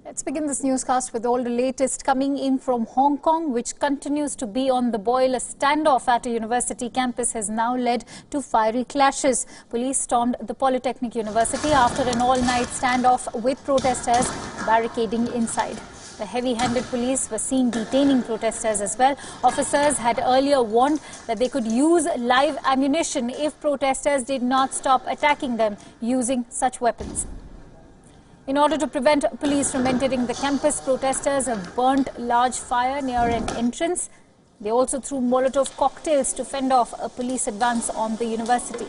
Let's begin this newscast with all the latest coming in from Hong Kong, which continues to be on the boil. A standoff at a university campus has now led to fiery clashes. Police stormed the Polytechnic University after an all-night standoff with protesters barricading inside. The heavy-handed police were seen detaining protesters as well. Officers had earlier warned that they could use live ammunition if protesters did not stop attacking them using such weapons. In order to prevent police from entering the campus, protesters have burnt large fire near an entrance. They also threw Molotov cocktails to fend off a police advance on the university.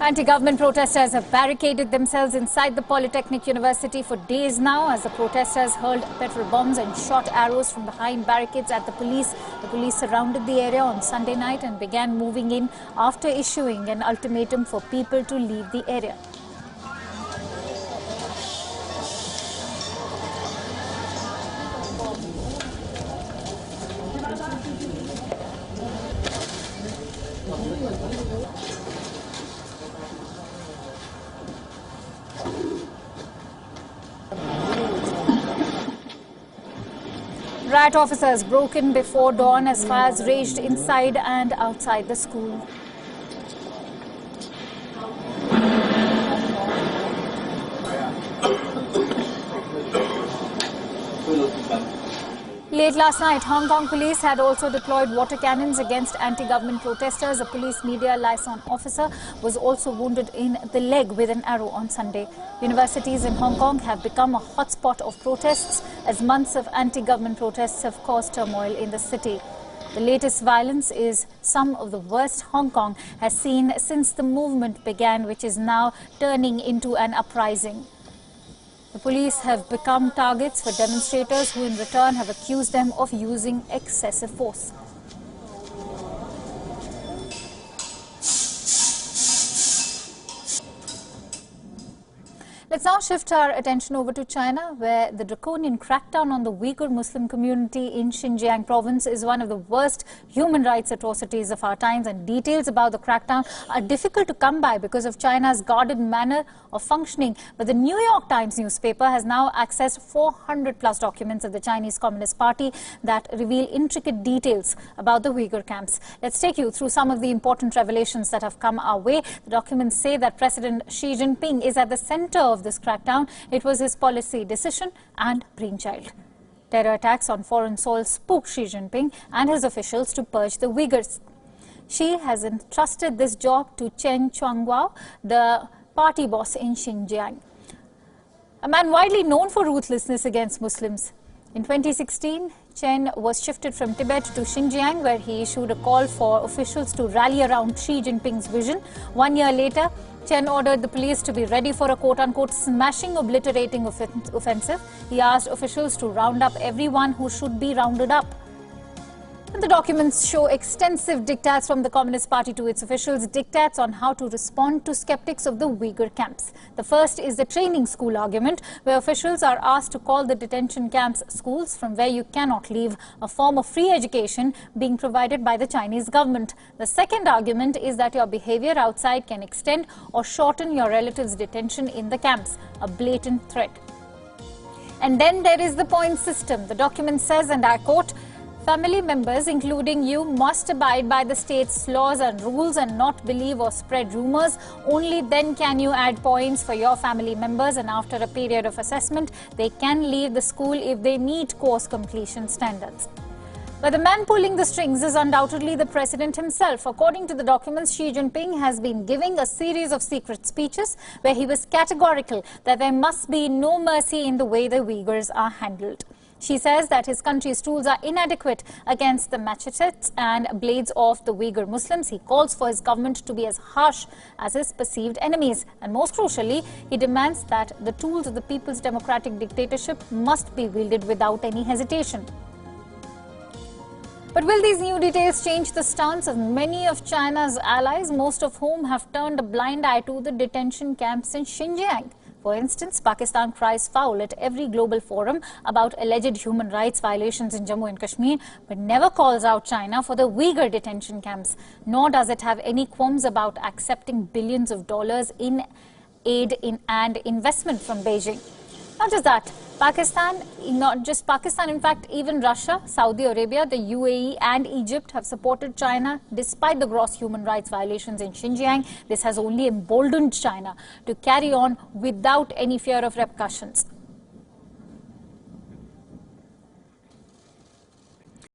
Anti-government protesters have barricaded themselves inside the Polytechnic University for days now as the protesters hurled petrol bombs and shot arrows from behind barricades at the police. The police surrounded the area on Sunday night and began moving in after issuing an ultimatum for people to leave the area. Riot officers broke in before dawn as fires raged inside and outside the school. Late last night, Hong Kong police had also deployed water cannons against anti-government protesters. A police media liaison officer was also wounded in the leg with an arrow on Sunday. Universities in Hong Kong have become a hotspot of protests as months of anti-government protests have caused turmoil in the city. The latest violence is some of the worst Hong Kong has seen since the movement began, which is now turning into an uprising. The police have become targets for demonstrators who in return have accused them of using excessive force. Let's now shift our attention over to China, where the draconian crackdown on the Uyghur Muslim community in Xinjiang province is one of the worst human rights atrocities of our times, and details about the crackdown are difficult to come by because of China's guarded manner of functioning. But the New York Times newspaper has now accessed 400+ documents of the Chinese Communist Party that reveal intricate details about the Uyghur camps. Let's take you through some of the important revelations that have come our way. The documents say that President Xi Jinping is at the center of this crackdown. It was his policy decision and brainchild. Terror attacks on foreign soil spooked Xi Jinping and his officials to purge the Uyghurs. Xi has entrusted this job to Chen Quanguo, the party boss in Xinjiang, a man widely known for ruthlessness against Muslims. In 2016, Chen was shifted from Tibet to Xinjiang, where he issued a call for officials to rally around Xi Jinping's vision. 1 year later, Chen ordered the police to be ready for a quote-unquote smashing, obliterating offensive. He asked officials to round up everyone who should be rounded up. And the documents show extensive diktats from the Communist Party to its officials, diktats on how to respond to skeptics of the Uyghur camps. The first is the training school argument, where officials are asked to call the detention camps schools from where you cannot leave, a form of free education being provided by the Chinese government. The second argument is that your behavior outside can extend or shorten your relatives' detention in the camps, a blatant threat. And then there is the point system. The document says, and I quote, "Family members, including you, must abide by the state's laws and rules and not believe or spread rumors. Only then can you add points for your family members, and after a period of assessment, they can leave the school if they meet course completion standards." But the man pulling the strings is undoubtedly the president himself. According to the documents, Xi Jinping has been giving a series of secret speeches where he was categorical that there must be no mercy in the way the Uyghurs are handled. She says that his country's tools are inadequate against the machetes and blades of the Uyghur Muslims. He calls for his government to be as harsh as his perceived enemies. And most crucially, he demands that the tools of the People's Democratic Dictatorship must be wielded without any hesitation. But will these new details change the stance of many of China's allies, most of whom have turned a blind eye to the detention camps in Xinjiang? For instance, Pakistan cries foul at every global forum about alleged human rights violations in Jammu and Kashmir, but never calls out China for the Uyghur detention camps, nor does it have any qualms about accepting billions of dollars in aid and investment from Beijing. Not just that, not just Pakistan, in fact, even Russia, Saudi Arabia, the UAE and Egypt have supported China despite the gross human rights violations in Xinjiang. This has only emboldened China to carry on without any fear of repercussions.